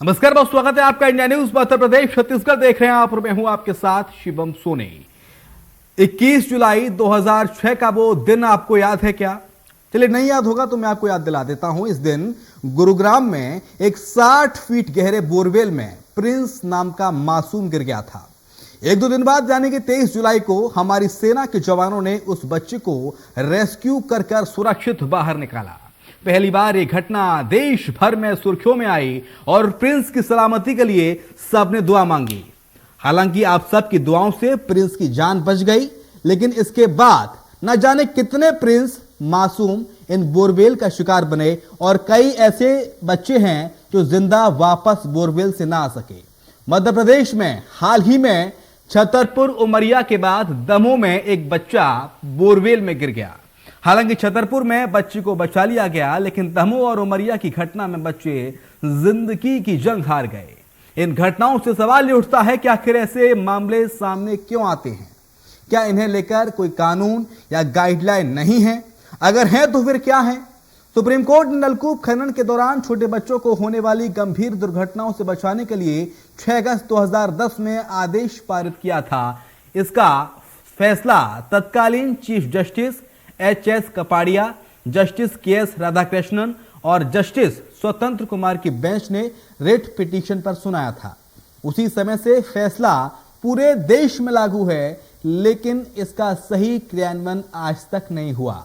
नमस्कार, बहुत स्वागत है आपका इंडिया न्यूज मध्य प्रदेश छत्तीसगढ़ देख रहे हैं आप और मैं हूं आपके साथ शिवम सोनी। 21 जुलाई 2006 का वो दिन आपको याद है क्या? चलिए, नहीं याद होगा तो मैं आपको याद दिला देता हूं। इस दिन गुरुग्राम में एक 60 फीट गहरे बोरवेल में प्रिंस नाम का मासूम गिर गया था। एक दो दिन बाद यानी कि 23 जुलाई को हमारी सेना के जवानों ने उस बच्चे को रेस्क्यू कर सुरक्षित बाहर निकाला। पहली बार यह घटना देश भर में सुर्खियों में आई और प्रिंस की सलामती के लिए सबने दुआ मांगी। हालांकि आप सबकी दुआओं से प्रिंस की जान बच गई, लेकिन इसके बाद न जाने कितने प्रिंस मासूम इन बोरवेल का शिकार बने और कई ऐसे बच्चे हैं जो जिंदा वापस बोरवेल से ना आ सके। मध्य प्रदेश में हाल ही में छतरपुर उमरिया के बाद दमोह में एक बच्चा बोरवेल में गिर गया। हालांकि छतरपुर में बच्ची को बचा लिया गया, लेकिन दमोह और उमरिया की घटना में बच्चे जिंदगी की जंग हार गए। इन घटनाओं से सवाल ये उठता है कि आखिर ऐसे मामले सामने क्यों आते हैं? क्या इन्हें लेकर कोई कानून या गाइडलाइन नहीं है? अगर है तो फिर क्या है? सुप्रीम कोर्ट ने नलकूप खनन के दौरान छोटे बच्चों को होने वाली गंभीर दुर्घटनाओं से बचाने के लिए 6 अगस्त 2010 में आदेश पारित किया था। इसका फैसला तत्कालीन chief justice HS. Kapadia, justice KS. Radhakrishnan और जस्टिस स्वतंत्र कुमार की बेंच ने रिट पिटीशन पर सुनाया था। उसी समय से फैसला पूरे देश में लागू है, लेकिन इसका सही क्रियान्वयन आज तक नहीं हुआ।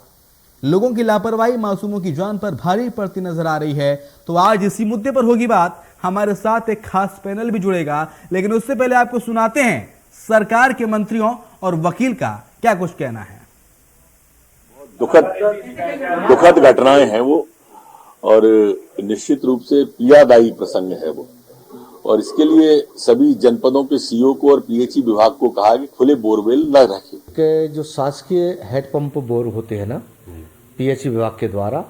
लोगों की लापरवाही मासूमों की जान पर भारी पड़ती नजर आ रही है। तो आज इसी मुद्दे पर होगी बात। हमारे साथ एक खास पैनल भी जुड़ेगा, लेकिन उससे पहले आपको सुनाते हैं सरकार के मंत्रियों और वकील का क्या कुछ कहना है। दुखद घटनाएं हैं वो, और निश्चित रूप से पीड़ादायी प्रसंग है वो, और इसके लिए सभी जनपदों के सीओ को और पीएचई विभाग को कहा कि खुले बोरवेल न रखें। के जो शासकीय हेड पंप बोर होते हैं ना पीएचई विभाग के द्वारा,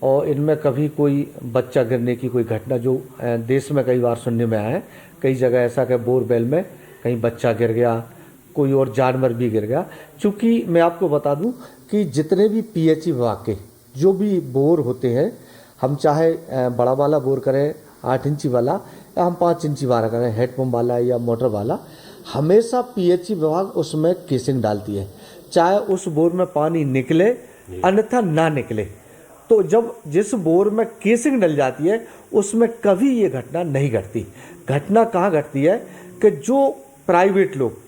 और इनमें कभी कोई बच्चा गिरने की कोई घटना जो देश में कई बार सुनने में आया है, कई जगह ऐसा कि बोरवेल में कहीं बच्चा गिर गया, कोई और जानवर भी गिर गया। चूँकि मैं आपको बता दूं कि जितने भी पीएचई विभाग के जो भी बोर होते हैं, हम चाहे बड़ा वाला बोर करें 8 इंची वाला या हम 5 इंची वाला करें, हेड पंप वाला या मोटर वाला, हमेशा पीएचई विभाग उसमें केसिंग डालती है, चाहे उस बोर में पानी निकले अन्यथा ना निकले। तो जब जिस बोर में केसिंग डल जाती है उसमें कभी ये घटना नहीं घटती। घटना कहाँ घटती है कि जो प्राइवेट लोग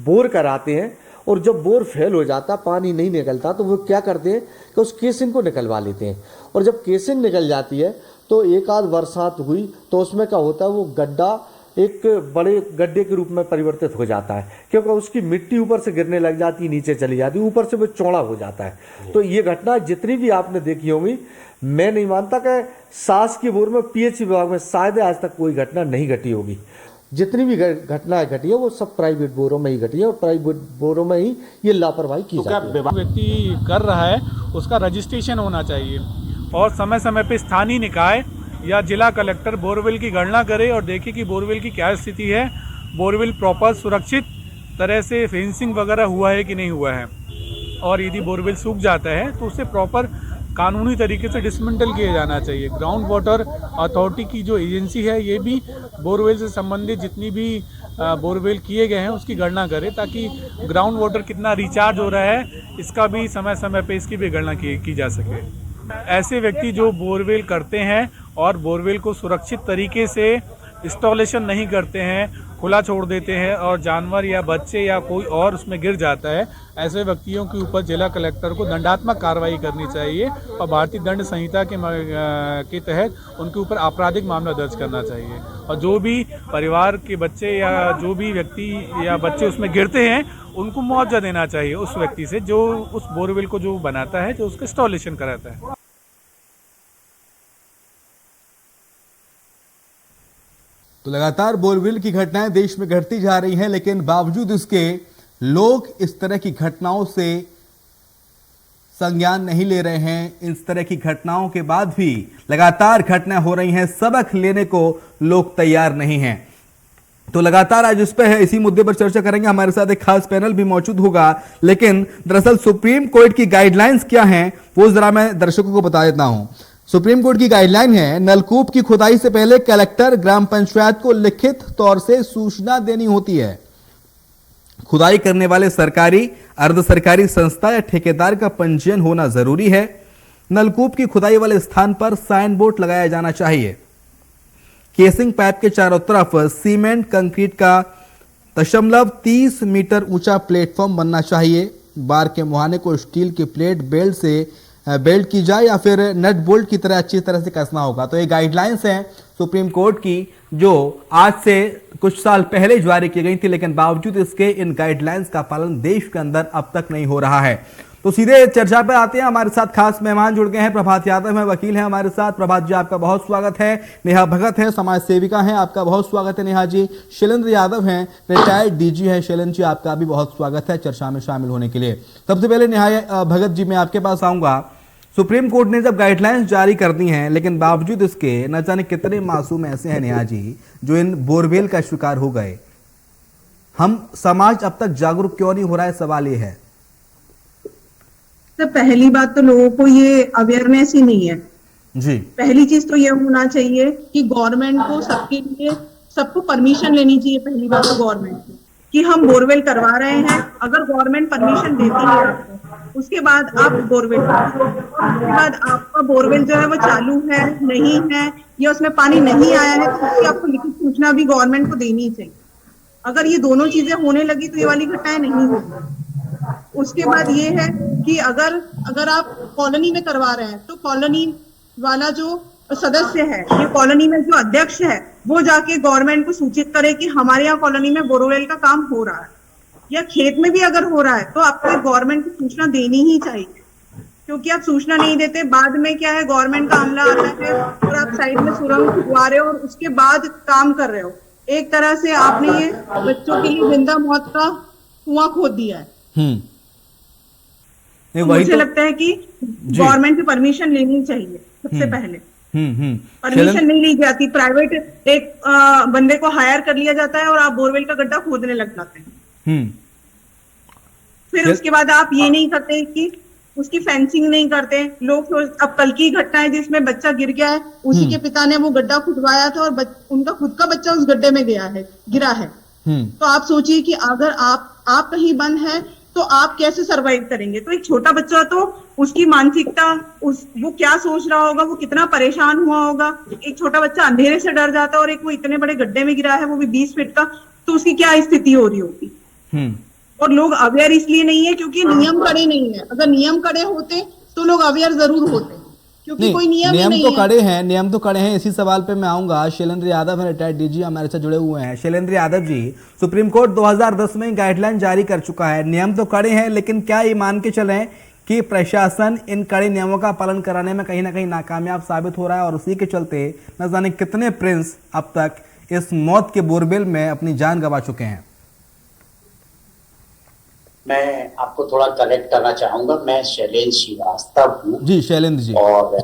बोर कराते हैं और जब बोर फेल हो जाता, पानी नहीं निकलता, तो वो क्या करते हैं कि उस केसिंग को निकलवा लेते हैं। और जब केसिंग निकल जाती है तो एक आध बरसात हुई तो उसमें क्या होता है, वो गड्ढा एक बड़े गड्ढे के रूप में परिवर्तित हो जाता है, क्योंकि उसकी मिट्टी ऊपर से गिरने लग जाती, नीचे चली जाती, ऊपर से वो चौड़ा हो जाता है। तो ये घटना जितनी भी आपने देखी होगी, मैं नहीं मानता कि शासकीय बोर में पीएचई विभाग में शायद आज तक कोई घटना नहीं घटी होगी। जितनी भी घटनाएं घटी है वो सब प्राइवेट बोरों में ही घटी है, और प्राइवेट बोरों में ही ये लापरवाही की जाती है। व्यक्ति कर रहा है उसका रजिस्ट्रेशन होना चाहिए, और समय समय पे स्थानीय निकाय या जिला कलेक्टर बोरवेल की गणना करे और देखे कि बोरवेल की क्या स्थिति है, बोरवेल प्रॉपर सुरक्षित तरह से फेंसिंग वगैरह हुआ है कि नहीं हुआ है, और यदि बोरवेल सूख जाता है तो उसे प्रॉपर कानूनी तरीके से डिसमेंटल किया जाना चाहिए। ग्राउंड वाटर अथॉरिटी की जो एजेंसी है, ये भी बोरवेल से संबंधित जितनी भी बोरवेल किए गए हैं उसकी गणना करे, ताकि ग्राउंड वाटर कितना रिचार्ज हो रहा है इसका भी समय समय पे इसकी भी गणना की जा सके। ऐसे व्यक्ति जो बोरवेल करते हैं और बोरवेल को सुरक्षित तरीके से इंस्टॉलेशन नहीं करते हैं, खुला छोड़ देते हैं और जानवर या बच्चे या कोई और उसमें गिर जाता है, ऐसे व्यक्तियों के ऊपर जिला कलेक्टर को दंडात्मक कार्रवाई करनी चाहिए और भारतीय दंड संहिता के तहत उनके ऊपर आपराधिक मामला दर्ज करना चाहिए। और जो भी परिवार के बच्चे या जो भी व्यक्ति या बच्चे उसमें गिरते हैं उनको मुआवजा देना चाहिए उस व्यक्ति से जो उस बोरवेल को जो बनाता है, जो उसका इंस्टॉलेशन कराता है। तो लगातार बोरवेल की घटनाएं देश में घटती जा रही हैं, लेकिन बावजूद इसके लोग इस तरह की घटनाओं से संज्ञान नहीं ले रहे हैं। इस तरह की घटनाओं के बाद भी लगातार घटनाएं हो रही हैं, सबक लेने को लोग तैयार नहीं हैं। तो लगातार आज इस पे है, इसी मुद्दे पर चर्चा करेंगे। हमारे साथ एक खास पैनल भी मौजूद होगा, लेकिन दरअसल सुप्रीम कोर्ट की गाइडलाइंस क्या हैं वो जरा मैं दर्शकों को बता देता हूं। सुप्रीम कोर्ट की गाइडलाइन है, नलकूप की खुदाई से पहले कलेक्टर ग्राम पंचायत को लिखित तौर से सूचना देनी होती है। खुदाई करने वाले सरकारी, अर्ध सरकारी संस्था या ठेकेदार का पंजीयन होना जरूरी है। नलकूप की खुदाई वाले स्थान पर साइन बोर्ड लगाया जाना चाहिए। केसिंग पाइप के चारों तरफ सीमेंट कंक्रीट का 0.30 मीटर ऊंचा प्लेटफॉर्म बनना चाहिए। बार के मुहाने को स्टील की प्लेट बेल्ट से बेल्ट की जाए या फिर नट बोल्ट की तरह अच्छी तरह से कसना होगा। तो ये गाइडलाइंस हैं सुप्रीम कोर्ट की, जो आज से कुछ साल पहले जारी की गई थी, लेकिन बावजूद इसके इन गाइडलाइंस का पालन देश के अंदर अब तक नहीं हो रहा है। तो सीधे चर्चा पर आते हैं। हमारे साथ खास मेहमान जुड़ गए हैं। प्रभात यादव है, वकील हैं हमारे साथ। प्रभात जी, आपका बहुत स्वागत है। नेहा भगत है, समाज सेविका हैं, आपका बहुत स्वागत है नेहा जी। शैलेंद्र यादव हैं, रिटायर्ड डीजी है। शैलेंद्र जी, आपका भी बहुत स्वागत है चर्चा में शामिल होने के लिए। सबसे पहले नेहा भगत जी, मैं आपके पास आऊंगा। सुप्रीम कोर्ट ने जब गाइडलाइंस जारी कर दी हैं, लेकिन बावजूद इसके न जाने कितने मासूम ऐसे हैं नेहा जी जो इन बोरवेल का शिकार हो गए। हम समाज अब तक जागरूक क्यों नहीं हो रहा है, सवाल ये है। तो पहली बात तो लोगों को ये अवेयरनेस ही नहीं है जी। पहली चीज तो ये होना चाहिए कि गवर्नमेंट को सबके लिए सबको परमिशन लेनी चाहिए। पहली बात तो गवर्नमेंट की कि हम बोरवेल करवा रहे हैं, अगर गवर्नमेंट परमिशन देती है आपको, उसके बाद आप बोरवेल उसके बाद आपका बोरवेल जो है वो चालू है नहीं है या उसमें पानी नहीं आया है, तो उसकी आपको लिखित सूचना भी गवर्नमेंट को देनी चाहिए। अगर ये दोनों चीजें होने लगी तो ये वाली घटनाएं नहीं होगी। उसके बाद ये है कि अगर आप कॉलोनी में करवा रहे हैं तो कॉलोनी वाला जो सदस्य है, ये कॉलोनी में जो अध्यक्ष है, वो जाके गवर्नमेंट को सूचित करे कि हमारे यहाँ कॉलोनी में बोरवेल का काम हो रहा है, या खेत में भी अगर हो रहा है तो आपको गवर्नमेंट को सूचना देनी ही चाहिए। क्योंकि आप सूचना नहीं देते, बाद में क्या है, गवर्नमेंट का अमला आता है और आप साइड में सुरंग खुदवा रहे हो और उसके बाद काम कर रहे हो। एक तरह से आपने ये बच्चों के लिए जिंदा मौत का कुआं खोद दिया है। तो मुझे लगता है कि गवर्नमेंट की परमिशन लेनी चाहिए सबसे पहले। परमिशन नहीं ली जाती, प्राइवेट एक बंदे को हायर कर लिया जाता है और आप बोरवेल का गड्ढा खोदने लग जाते हैं। फिर उसके बाद आप ये नहीं करते कि उसकी फेंसिंग नहीं करते। लोग अब कल की घटना है जिसमें बच्चा गिर गया है, उसी के पिता ने वो गड्ढा खुदवाया था और उनका खुद का बच्चा उस गड्ढे में गिरा है। तो आप सोचिए कि अगर आप कहीं बंद है तो आप कैसे सरवाइव करेंगे। तो एक छोटा बच्चा, तो उसकी मानसिकता, वो क्या सोच रहा होगा, वो कितना परेशान हुआ होगा। एक छोटा बच्चा अंधेरे से डर जाता है और एक वो इतने बड़े गड्ढे में गिरा है, वो भी 20 फीट का, तो उसकी क्या स्थिति हो रही होगी। और लोग अवेयर इसलिए नहीं है क्योंकि नियम कड़े नहीं है। अगर नियम कड़े होते तो लोग अवेयर जरूर होते, क्योंकि कोई नियम तो नहीं है। नियम तो कड़े हैं। इसी सवाल पे मैं आऊंगा। शैलेंद्र यादव है, रिटायर्ड डीजी, हमारे साथ जुड़े हुए हैं। शैलेंद्र यादव जी, सुप्रीम कोर्ट 2010 में गाइडलाइन जारी कर चुका है। नियम तो कड़े हैं, लेकिन क्या ये मान के चलें कि प्रशासन इन कड़े नियमों का पालन कराने में कहीं ना कहीं नाकामयाब साबित हो रहा है और उसी के चलते न जाने कितने प्रिंस अब तक इस मौत के बोरवेल में अपनी जान गंवा चुके हैं। मैं आपको थोड़ा करेक्ट करना चाहूंगा, मैं शैलेंद्र श्रीवास्तव हूँ। जी शैलेंद्र जी। और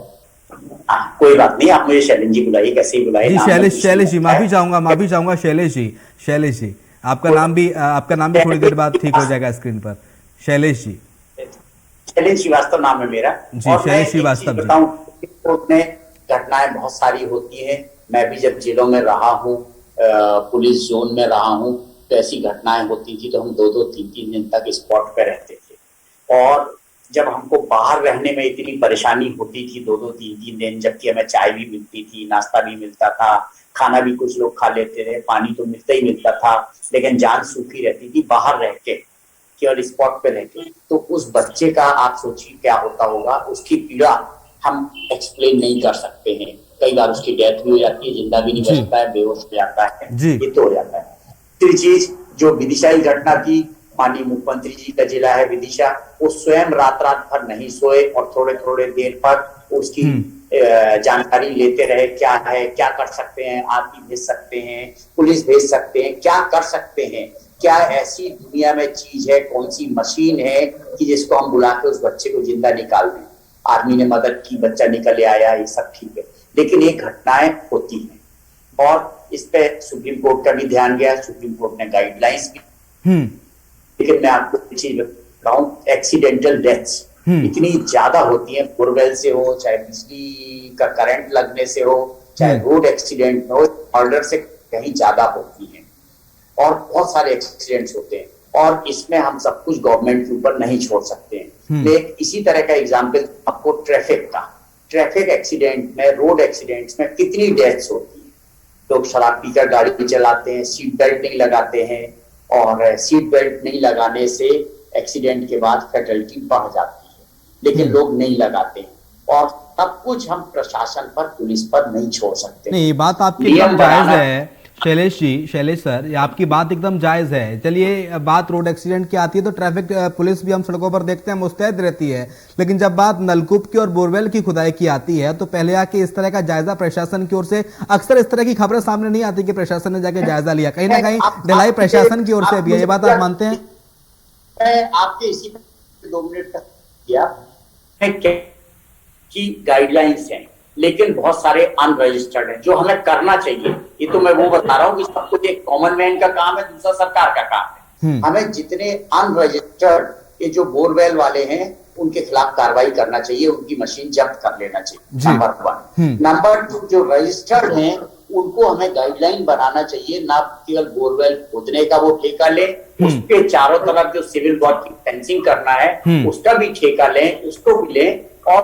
कोई बात नहीं, आप मुझे शैलेंद्र जी बुलाइए, कैसे ही बुलाइए। जी शैलेश जी, माफी चाहूंगा शैलेश जी, आपका नाम भी थोड़ी देर बाद ठीक हो जाएगा स्क्रीन पर। शैलेश जी, शैलेंद्र श्रीवास्तव नाम है मेरा। जी शैलेश श्रीवास्तव। बताऊं, कोर्ट में घटनाएं बहुत सारी होती हैं। मैं भी जब जेलों में रहा हूँ, पुलिस जोन में रहा हूँ, तो ऐसी घटनाएं होती थी तो हम 2-2, 3-3 दिन तक स्पॉट पे रहते थे। और जब हमको बाहर रहने में इतनी परेशानी होती थी 2-2, 3-3 दिन, जबकि हमें चाय भी मिलती थी, नाश्ता भी मिलता था, खाना भी कुछ लोग खा लेते थे, पानी तो मिलता ही मिलता था, लेकिन जान सूखी रहती थी बाहर रह के, केवल स्पॉट पे रह के। तो उस बच्चे का आप सोचिए क्या होता होगा, उसकी पीड़ा हम एक्सप्लेन नहीं कर सकते हैं। कई बार उसकी डेथ भी हो जाती है, जिंदा भी नहीं बचता है, बेहोश हो जाता है, ये तो हो जाता है। तीसरी चीज जो विदिशा की घटना थी, माननीय मुख्यमंत्री जी का जिला है विदिशा, वो स्वयं रात भर नहीं सोए और थोड़े देर पर उसकी जानकारी लेते रहे, क्या है, क्या कर सकते हैं, आर्मी भेज सकते हैं, पुलिस भेज सकते हैं, क्या कर सकते हैं, क्या ऐसी दुनिया में चीज है, कौन सी मशीन है कि जिसको हम बुला के उस बच्चे को जिंदा निकाल दें। आर्मी ने मदद की, बच्चा निकल आया, ये सब ठीक है, लेकिन ये घटनाएं होती हैं और इस पे सुप्रीम कोर्ट का भी ध्यान गया, सुप्रीम कोर्ट ने गाइडलाइंस भी। लेकिन मैं आपको एक चीज बताऊं, एक्सीडेंटल डेथ्स इतनी ज्यादा होती है, बोरवेल से हो, चाहे बिजली का करंट लगने से हो, चाहे रोड एक्सीडेंट में हो, मर्डर से कहीं ज्यादा होती है और बहुत सारे एक्सीडेंट्स होते हैं। और इसमें हम सब कुछ गवर्नमेंट के ऊपर नहीं छोड़ सकते हैं। लेकिन इसी तरह का एग्जाम्पल आपको ट्रैफिक एक्सीडेंट में, रोड एक्सीडेंट्स में कितनी डेथ्स होती है। लोग शराब पीकर गाड़ी चलाते हैं, सीट बेल्ट नहीं लगाते हैं, और सीट बेल्ट नहीं लगाने से एक्सीडेंट के बाद फैटलिटी बढ़ जाती है, लेकिन लोग नहीं लगाते हैं। और सब कुछ हम प्रशासन पर, पुलिस पर नहीं छोड़ सकते। नहीं, ये बात आपकी एकदम जायज है शैलेश जी, शैलेश सर, ये आपकी बात एकदम जायज है। चलिए, बात रोड एक्सीडेंट की आती है तो ट्रैफिक पुलिस भी हम सड़कों पर देखते हैं मुस्तैद रहती है, लेकिन जब बात नलकूप की और बोरवेल की खुदाई की आती है तो पहले आके इस तरह का जायजा प्रशासन की ओर से, अक्सर इस तरह की खबरें सामने नहीं आती कि प्रशासन ने जाके जायजा लिया, कहीं ना कहीं ढिलाई प्रशासन की ओर से भी है। ये बात आप मानते हैं? मैं आपके इसी 2 मिनट तक किया कि गाइडलाइंस हैं, लेकिन बहुत सारे अनरजिस्टर्ड हैं जो हमें करना चाहिए। ये तो मैं वो बता रहा हूँ कि सब कुछ एक कॉमन मैन का काम है, दूसरा सरकार का काम है। हमें जितने अनरजिस्टर्ड ये जो बोरवेल वाले हैं उनके खिलाफ कार्रवाई करना चाहिए, उनकी मशीन जब्त कर लेना चाहिए, नंबर 1। नंबर 2, जो रजिस्टर्ड हैं उनको हमें गाइडलाइन बनाना चाहिए, ना केवल बोरवेल खोदने का वो ठेका लें, उसके चारों तरफ जो सिविल वर्क की फेंसिंग करना है उसका भी ठेका लें, उसको भी लें, और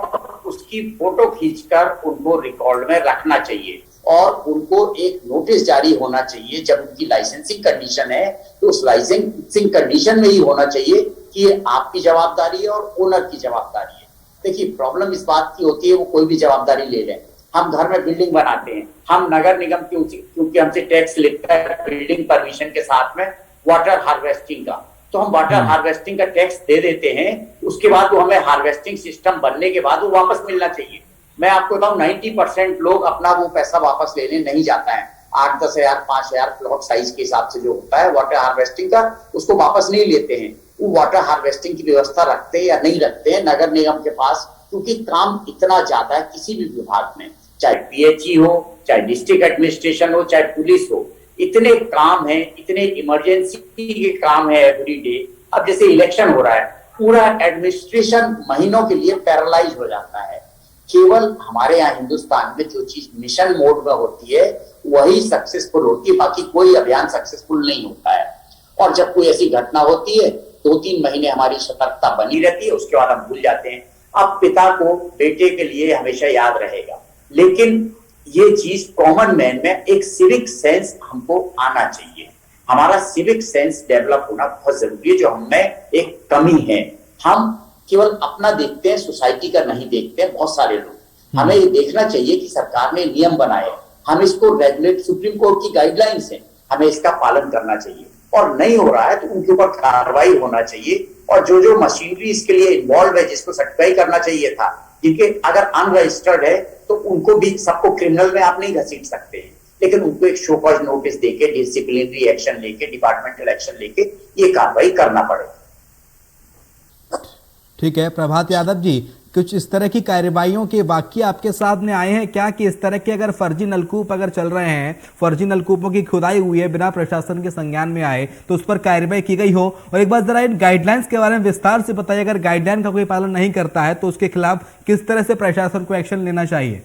उसकी फोटो खींचकर उनको रिकॉर्ड में रखना चाहिए। और उनको एक नोटिस जारी होना चाहिए जब उनकी लाइसेंसिंग कंडीशन है, तो उस लाइसेंसिंग कंडीशन में ही होना चाहिए कि ये आपकी जवाबदारी है और ओनर की जवाबदारी है। देखिए, प्रॉब्लम इस बात की होती है, वो कोई भी जवाबदारी ले लें। हम घर में बिल्डिंग बनाते हैं, हम नगर निगम क्योंकि हमसे टैक्स लेता है बिल्डिंग परमिशन के साथ में वाटर हार्वेस्टिंग का, तो हम वाटर हार्वेस्टिंग का टैक्स दे देते हैं। उसके बाद वो हमें हार्वेस्टिंग सिस्टम बनने के बाद वो वापस मिलना चाहिए। मैं आपको बताऊं 90% लोग अपना वो पैसा वापस लेने नहीं जाता है। 8-10 हजार 5 हजार प्लॉट साइज के हिसाब से जो होता है वाटर हार्वेस्टिंग का, उसको वापस नहीं लेते हैं। वो वाटर हार्वेस्टिंग की व्यवस्था रखते हैं या नहीं रखते हैं नगर निगम के पास, क्योंकि काम इतना ज्यादा है किसी भी विभाग में, चाहे पीएचई हो, चाहे डिस्ट्रिक्ट एडमिनिस्ट्रेशन हो, चाहे पुलिस हो, इतने काम है, इतने इमरजेंसी के काम है एवरी डे। अब जैसे इलेक्शन हो रहा है, पूरा एडमिनिस्ट्रेशन महीनों के लिए पैरालाइज हो जाता है। केवल हमारे यहाँ हिंदुस्तान में जो चीज मिशन मोड में होती है वही सक्सेसफुल होती है, बाकी कोई अभियान सक्सेसफुल नहीं होता है। और जब कोई ऐसी घटना होती है 2-3 महीने हमारी सतर्कता बनी रहती है, उसके बाद हम भूल जाते हैं। अब पिता को बेटे के लिए हमेशा याद रहेगा, लेकिन ये चीज कॉमन मैन में एक सिविक सेंस हमको आना चाहिए। हमारा सिविक सेंस डेवलप होना बहुत जरूरी है, जो हमें एक कमी है। हम केवल अपना देखते हैं, सोसाइटी का नहीं देखते हैं बहुत सारे लोग। हमें ये देखना चाहिए कि सरकार ने नियम बनाए, हम इसको रेगुलेट, सुप्रीम कोर्ट की गाइडलाइंस है, हमें इसका पालन करना चाहिए। और नहीं हो रहा है तो उनके ऊपर कार्रवाई होना चाहिए। और जो मशीनरी इसके लिए इन्वॉल्व है, जिसको सर्टिफाई करना चाहिए था, जिनके अगर अनरजिस्टर्ड है तो उनको भी, सबको क्रिमिनल में आप नहीं घसीट सकते हैं, लेकिन उनको एक शो कॉज नोटिस देके, डिसिप्लिनरी एक्शन लेके, डिपार्टमेंटल एक्शन लेके ये कार्रवाई करना पड़ेगा। ठीक है, प्रभात यादव जी, कुछ इस तरह की कार्रवाइयों के वाकई आपके सामने आए हैं क्या कि इस तरह के अगर फर्जी नलकूप अगर चल रहे हैं, फर्जी नलकूपों की खुदाई हुई है बिना प्रशासन के संज्ञान में आए, तो उस पर कार्रवाई की गई हो? और एक बार जरा इन गाइडलाइंस के बारे में विस्तार से बताइए, अगर गाइडलाइन का कोई पालन नहीं करता है तो उसके खिलाफ किस तरह से प्रशासन को एक्शन लेना चाहिए?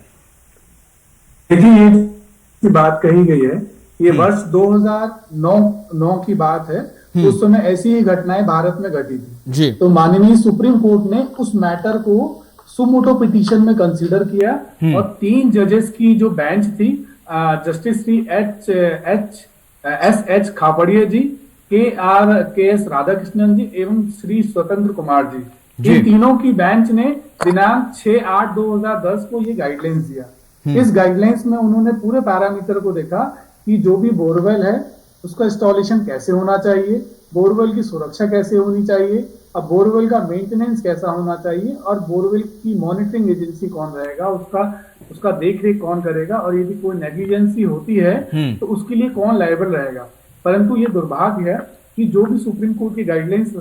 ये बात कही गई है, ये वर्ष 2009 की बात है। उस समय ऐसी ही घटनाएं भारत में घटी थी जी। तो माननीय सुप्रीम कोर्ट ने उस मैटर को सुमोटो पिटीशन में कंसीडर किया और 3 जजेस की जो बेंच थी, जस्टिस श्री एस खापड़िया जी, के.एस. राधाकृष्णन जी एवं श्री स्वतंत्र कुमार जी, इन तीनों की बेंच ने दिनांक 6/8/2010 को ये गाइडलाइंस दिया। इस गाइडलाइंस में उन्होंने पूरे पैरामीटर को देखा कि जो भी बोरवेल है उसका इंस्टॉलेशन कैसे होना चाहिए, बोरवेल की सुरक्षा कैसे होनी चाहिए, अब बोरवेल का मेंटेनेंस कैसा होना चाहिए, और बोरवेल की मॉनिटरिंग एजेंसी कौन रहेगा, उसका देखरेख कौन करेगा, और यदि कोई नेग्लिजेंसी होती है तो उसके लिए कौन लायबल रहेगा। परंतु ये दुर्भाग्य है कि जो भी सुप्रीम कोर्ट की गाइडलाइंस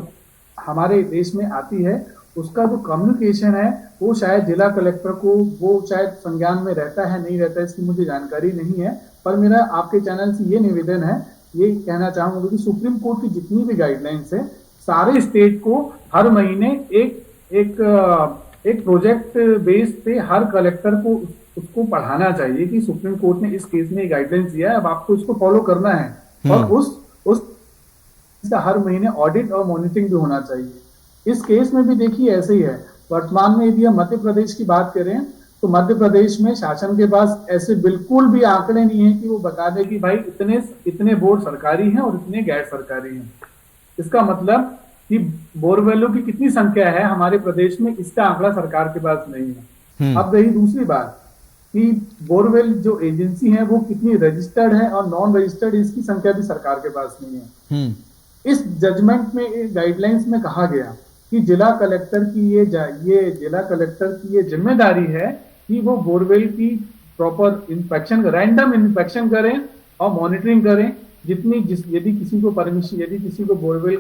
हमारे देश में आती है उसका जो कम्युनिकेशन है वो शायद जिला कलेक्टर को, वो शायद संज्ञान में रहता है नहीं रहता है, इसकी मुझे जानकारी नहीं है। पर मेरा आपके चैनल से ये निवेदन है, ये कहना चाहूंगा कि सुप्रीम कोर्ट की जितनी भी गाइडलाइंस है सारे स्टेट को हर महीने एक एक प्रोजेक्ट बेस पे हर कलेक्टर को उसको पढ़ाना चाहिए कि सुप्रीम कोर्ट ने इस केस में गाइडलाइंस दिया है, अब आपको इसको फॉलो करना है। और उस हर महीने ऑडिट और मॉनिटरिंग भी होना चाहिए। इस केस में भी देखिए ऐसे ही है। वर्तमान में यदि हम मध्य प्रदेश की बात करें तो मध्य प्रदेश में शासन के पास ऐसे बिल्कुल भी आंकड़े नहीं है कि वो बता दे कि भाई इतने बोर सरकारी हैं और इतने गैर सरकारी हैं। इसका मतलब कि बोरवेलों की कितनी संख्या है हमारे प्रदेश में, इसका आंकड़ा सरकार के पास नहीं है। अब रही दूसरी बात कि बोरवेल जो एजेंसी है वो कितनी रजिस्टर्ड है और नॉन रजिस्टर्ड, इसकी संख्या भी सरकार के पास नहीं है। इस जजमेंट में गाइडलाइंस में कहा गया कि जिला कलेक्टर की ये जिम्मेदारी है कि वो बोरवेल की प्रॉपर इंस्पेक्शन, रैंडम इंस्पेक्शन करें और मॉनिटरिंग करें। यदि किसी को बोरवेल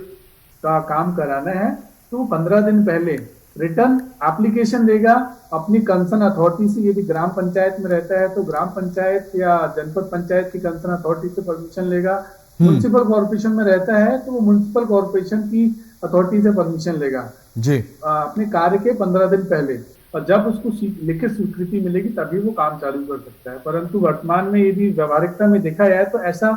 का काम कराना है तो 15 दिन पहले रिटर्न एप्लीकेशन देगा अपनी कंसर्न अथॉरिटी से। यदि ग्राम पंचायत में रहता है तो ग्राम पंचायत या जनपद पंचायत की कंसर्न अथॉरिटी से परमिशन लेगा। म्युनिसिपल कॉर्पोरेशन में रहता है तो वो म्युनिसिपल कॉर्पोरेशन की अथॉरिटी से परमिशन लेगा जी अपने कार्य के 15 दिन पहले, और जब उसको लिखित स्वीकृति मिलेगी तभी वो काम चालू कर सकता है। परंतु वर्तमान में यदि व्यवहारिकता में देखा जाए तो ऐसा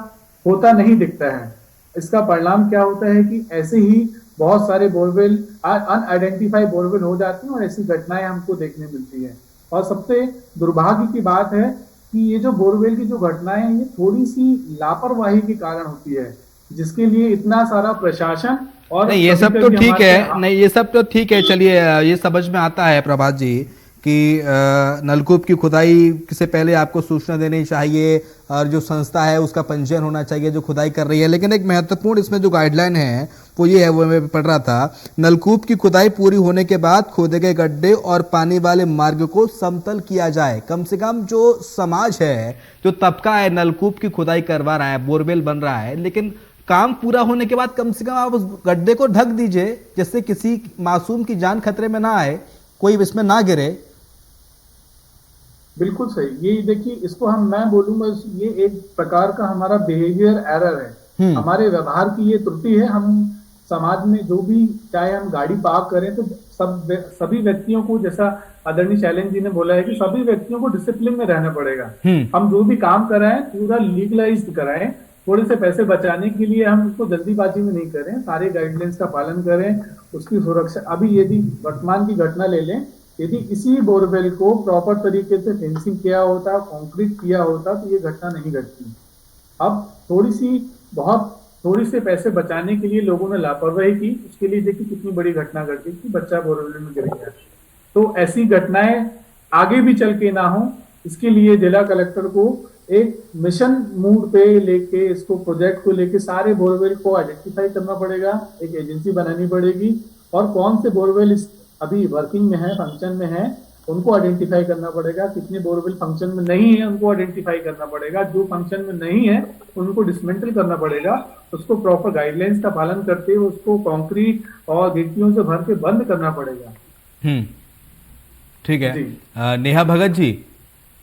होता नहीं दिखता है। इसका परिणाम क्या होता है कि ऐसे ही बहुत सारे बोरवेल अनआइडेंटिफाइड बोरवेल हो जाते हैं और ऐसी घटनाएं हमको देखने मिलती है। और सबसे दुर्भाग्य की बात है कि ये जो बोरवेल की जो घटनाएं हैं ये थोड़ी सी लापरवाही के कारण होती है, जिसके लिए इतना सारा प्रशासन और नहीं ये सब तो ठीक है, नहीं ये सब तो ठीक है। चलिए ये समझ में आता है प्रभात जी कि नलकूप की खुदाई से पहले आपको सूचना देनी चाहिए और जो संस्था है उसका पंजीयन होना चाहिए जो खुदाई कर रही है। लेकिन एक महत्वपूर्ण इसमें जो गाइडलाइन है वो ये है, वो मैं पढ़ रहा था, नलकूप की खुदाई पूरी होने के बाद खोदे गए गड्ढे और पानी वाले मार्ग को समतल किया जाए। कम से कम जो समाज है, जो तबका है नलकूप की खुदाई करवा रहा है, बोरवेल बन रहा है, लेकिन काम पूरा होने के बाद कम से कम आप उस गड्ढे को ढक दीजिए जिससे किसी मासूम की जान खतरे में ना आए, कोई इसमें ना गिरे। बिल्कुल सही। ये देखिए, इसको मैं बोलूंगा ये एक प्रकार का हमारा बिहेवियर एरर है, हमारे व्यवहार की ये त्रुटि है। हम समाज में जो भी, चाहे हम गाड़ी पार्क करें तो सभी व्यक्तियों को, जैसा आदरणीय शैलेंद्र जी ने बोला है कि सभी व्यक्तियों को डिसिप्लिन में रहना पड़ेगा। हम जो भी काम कराएं पूरा लीगलाइज्ड कराएं। थोड़े से पैसे बचाने के लिए हम उसको जल्दीबाजी में नहीं करें, सारे गाइडलाइंस का पालन करें, उसकी सुरक्षा। अभी यदि वर्तमान की घटना ले लें, यदि इसी बोरवेल को प्रॉपर तरीके से फेंसिंग किया होता, कंक्रीट किया होता तो ये घटना नहीं घटती। अब थोड़ी से पैसे बचाने के लिए लोगों ने लापरवाही की, उसके लिए देखिए कितनी बड़ी घटना घटी कि बच्चा बोरवेल में गिर गया। तो ऐसी घटनाएं आगे भी चल के ना हो, इसके लिए जिला कलेक्टर को एक मिशन मूड पे लेके, इसको प्रोजेक्ट को लेके सारे बोरवेल को आइडेंटिफाई करना पड़ेगा, एक एजेंसी बनानी पड़ेगी और कौन से बोरवेल अभी वर्किंग में है, फंक्शन में है, उनको आइडेंटिफाई करना पड़ेगा। कितने बोरवेल फंक्शन में नहीं है उनको आइडेंटिफाई करना पड़ेगा, जो फंक्शन में नहीं है उनको डिसमेंटल करना पड़ेगा, उसको प्रॉपर गाइडलाइंस का पालन करते हुए उसको कंक्रीट और गिट्टियों से भर के बंद करना पड़ेगा। ठीक है। नेहा भगत जी,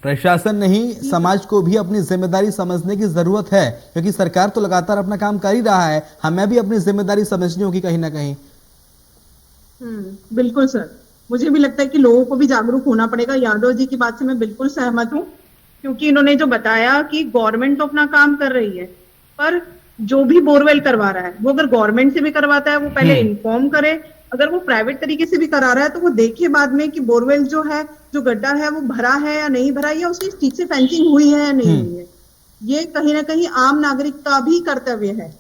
प्रशासन नहीं समाज को भी अपनी जिम्मेदारी समझने की जरूरत है, क्योंकि सरकार तो लगातार अपना काम कर ही रहा है, हमें भी अपनी जिम्मेदारी समझनी होगी कहीं ना कहीं। बिल्कुल सर, मुझे भी लगता है कि लोगों को भी जागरूक होना पड़ेगा। यादव जी की बात से मैं बिल्कुल सहमत हूँ, क्योंकि इन्होंने जो बताया कि गवर्नमेंट तो अपना काम कर रही है, पर जो भी बोरवेल करवा रहा है वो अगर गवर्नमेंट से भी करवाता है वो पहले इन्फॉर्म करे। अगर वो प्राइवेट तरीके से भी करा रहा है तो वो देखे बाद में कि बोरवेल जो है, जो गड्ढा है वो भरा है या नहीं भरा, या उसकी ठीक से फेंसिंग हुई है या नहीं हुई है। ये कहीं ना कहीं आम नागरिक का भी कर्तव्य है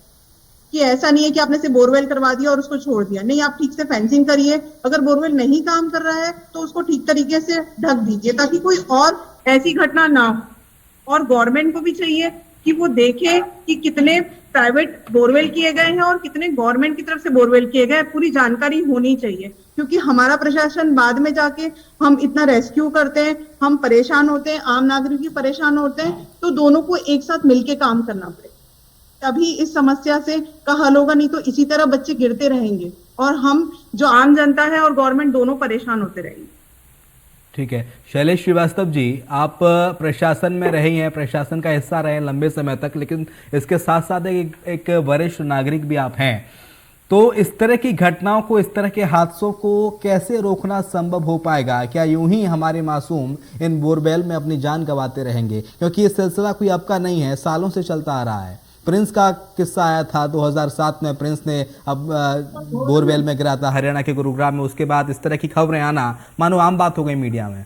कि ऐसा नहीं है कि आपने से बोरवेल करवा दिया और उसको छोड़ दिया। नहीं, आप ठीक से फेंसिंग करिए। अगर बोरवेल नहीं काम कर रहा है तो उसको ठीक तरीके से ढक दीजिए ताकि कोई और ऐसी घटना ना हो। और गवर्नमेंट को भी चाहिए कि वो देखे कि कितने प्राइवेट बोरवेल किए गए हैं और कितने गवर्नमेंट की तरफ से बोरवेल किए गए, पूरी जानकारी होनी चाहिए। क्योंकि हमारा प्रशासन बाद में जाके हम इतना रेस्क्यू करते हैं, हम परेशान होते हैं, आम नागरिक भी परेशान होते हैं, तो दोनों को एक साथ मिलके काम करना पड़ेगा, तभी इस समस्या से का हल होगा। नहीं तो इसी तरह बच्चे गिरते रहेंगे और हम जो आम जनता है और गवर्नमेंट दोनों परेशान होते रहेंगे। ठीक है। शैलेश श्रीवास्तव जी, आप प्रशासन में रही हैं, प्रशासन का हिस्सा रहे हैं लंबे समय तक, लेकिन इसके साथ साथ एक वरिष्ठ नागरिक भी आप हैं। तो इस तरह की घटनाओं को, इस तरह के हादसों को कैसे रोकना संभव हो पाएगा? क्या यूं ही हमारे मासूम इन बोरवेल में अपनी जान गंवाते रहेंगे? क्योंकि ये सिलसिला कोई अब का नहीं है, सालों से चलता आ रहा है। प्रिंस का किस्सा आया था 2007 में, प्रिंस ने अब बोरवेल में गिरा था हरियाणा के गुरुग्राम में। उसके बाद इस तरह की खबरें आना मानो आम बात हो गई मीडिया में।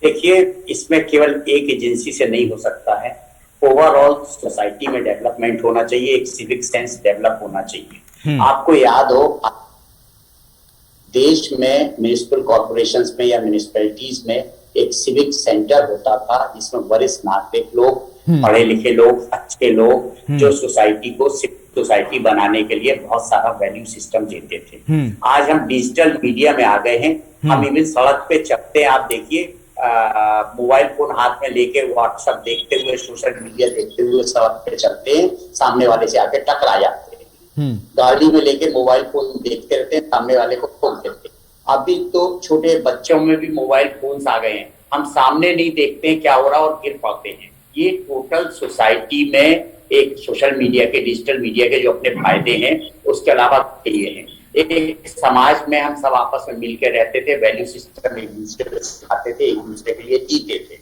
देखिए, इसमें केवल एक एजेंसी से नहीं हो सकता है, ओवरऑल सोसाइटी में डेवलपमेंट होना चाहिए, एक सिविक सेंस डेवलप होना चाहिए। आपको याद हो, देश में म्युनिसिपल कॉर्पोरेशंस में या म्युनिसिपैलिटीज में एक सिविक सेंटर होता था जिसमें वरिष्ठ नागरिक लोग, पढ़े लिखे लोग, अच्छे लोग जो सोसाइटी को सोसाइटी बनाने के लिए बहुत सारा वैल्यू सिस्टम देते थे। आज हम डिजिटल मीडिया में आ गए हैं। हम इवन सड़क पे चलते हैं, आप देखिए मोबाइल फोन हाथ में लेके व्हाट्सएप देखते हुए, सोशल मीडिया देखते हुए सड़क पे चलते हैं, सामने वाले से आके टकरा जाते हैं। गाड़ी में लेके मोबाइल फोन देखते रहते हैं, सामने वाले को ठोक देते हैं। अभी तो छोटे बच्चों में भी मोबाइल फोन्स आ गए हैं, हम सामने नहीं देखते हैं क्या हो रहा और गिर पड़ते हैं। ये टोटल सोसाइटी में एक सोशल मीडिया के, डिजिटल मीडिया के जो अपने फायदे हैं, उसके अलावा ये हैं। एक समाज में हम सब आपस में मिलकर रहते थे, वैल्यू सिस्टम एक दूसरे को सिखाते थे, एक दूसरे के लिए जीते थे।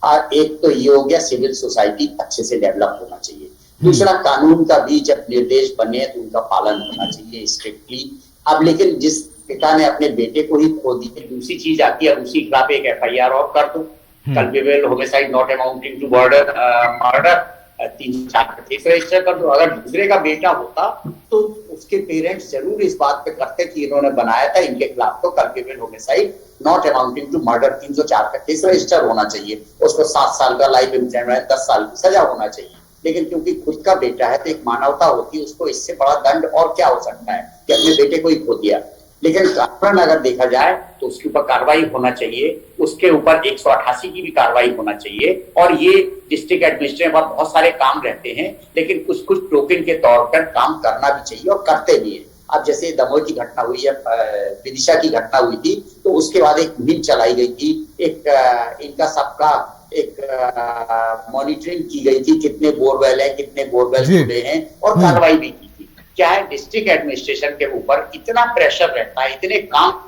और एक तो ये हो गया, सिविल सोसाइटी अच्छे से डेवलप होना चाहिए। दूसरा, कानून का भी जब निर्देश बने तो उनका पालन होना चाहिए स्ट्रिक्टली। अब लेकिन जिस पिता ने अपने बेटे को ही खो दी, दूसरी चीज आती है, उसी खिलाफ एक FIR और कर दो, culpable homicide not amounting to murder 304 case register कर दो। अगर दूसरे का बेटा होता तो उसके पेरेंट्स जरूर इस बात पे करते कि इन्होंने बनाया था, इनके खिलाफ तो culpable homicide not amounting to murder 304 का केस रजिस्टर होना चाहिए, उसको 7 साल का लाइफ इम्प्रिजनमेंट, 10 साल की सजा होना चाहिए। लेकिन क्योंकि खुद का बेटा है तो एक मानवता होती है, उसको इससे बड़ा दंड और क्या हो सकता है कि अपने बेटे को ही खो दिया। लेकिन कारण अगर देखा जाए तो उसके ऊपर कार्रवाई होना चाहिए, उसके ऊपर 188 की भी कार्रवाई होना चाहिए। और ये डिस्ट्रिक्ट एडमिनिस्ट्रेशन पर बहुत सारे काम रहते हैं, लेकिन कुछ कुछ टोकन के तौर पर काम करना भी चाहिए और करते भी है। अब जैसे दमोह की घटना हुई है, विदिशा की घटना हुई थी, तो उसके बाद एक मुहिम चलाई गई थी, एक इनका सबका एक मॉनिटरिंग की गई थी, कितने बोरवेल है, कितने बोरवेल जुड़े हैं, और कार्रवाई भी की थी। क्या है, डिस्ट्रिक्ट एडमिनिस्ट्रेशन के ऊपर इतना प्रेशर रहता है, इतने काम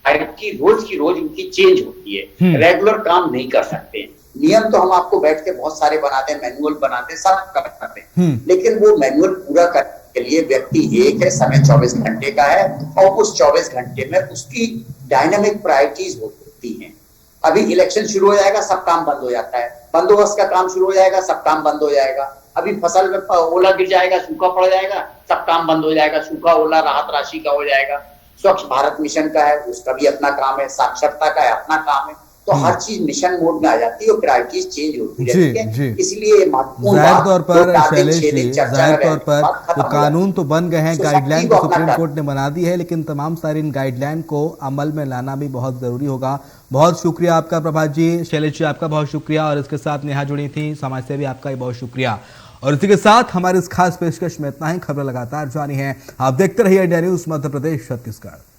की रोज उनकी चेंज होती है, रेगुलर काम नहीं कर सकते। नियम तो हम आपको बैठ के बहुत सारे बनाते हैं, मैनुअल बनाते हैं, सब करते हैं, लेकिन वो मैनुअल पूरा करने के लिए व्यक्ति एक है, समय 24 घंटे का है, और उस 24 घंटे में उसकी डायनामिक प्रायोरिटीज होती हैं। अभी इलेक्शन शुरू हो जाएगा, सब काम बंद हो जाता है, बंदोबस्त का काम शुरू हो जाएगा, सब काम बंद हो जाएगा। अभी फसल में ओला गिर जाएगा, सूखा पड़ जाएगा, सब काम बंद हो जाएगा, सूखा ओला राहत राशि का हो जाएगा। स्वच्छ भारत मिशन का है, उसका भी अपना काम है, साक्षरता का है, अपना काम है। तो हर चीज मिशन मोड में आ जाती है और प्रायोरिटीज चेंज होती रहती है। इसलिए जाहिर तौर पर शैलेश जी, जाहिर तौर पर तो कानून तो बन गए हैं, गाइडलाइन तो सुप्रीम कोर्ट ने बना दी है, लेकिन तमाम सारी इन गाइडलाइन को अमल में लाना भी बहुत जरूरी होगा। बहुत शुक्रिया आपका प्रभात जी, शैलेश जी आपका बहुत शुक्रिया, और इसके साथ नेहा जुड़ी थी समाज सेवी, आपका भी बहुत शुक्रिया। और इसी के साथ हमारे इस खास पेशकश में इतना ही। खबरें लगातार जारी हैं, आप देखते रहिए इंडिया न्यूज मध्य प्रदेश छत्तीसगढ़।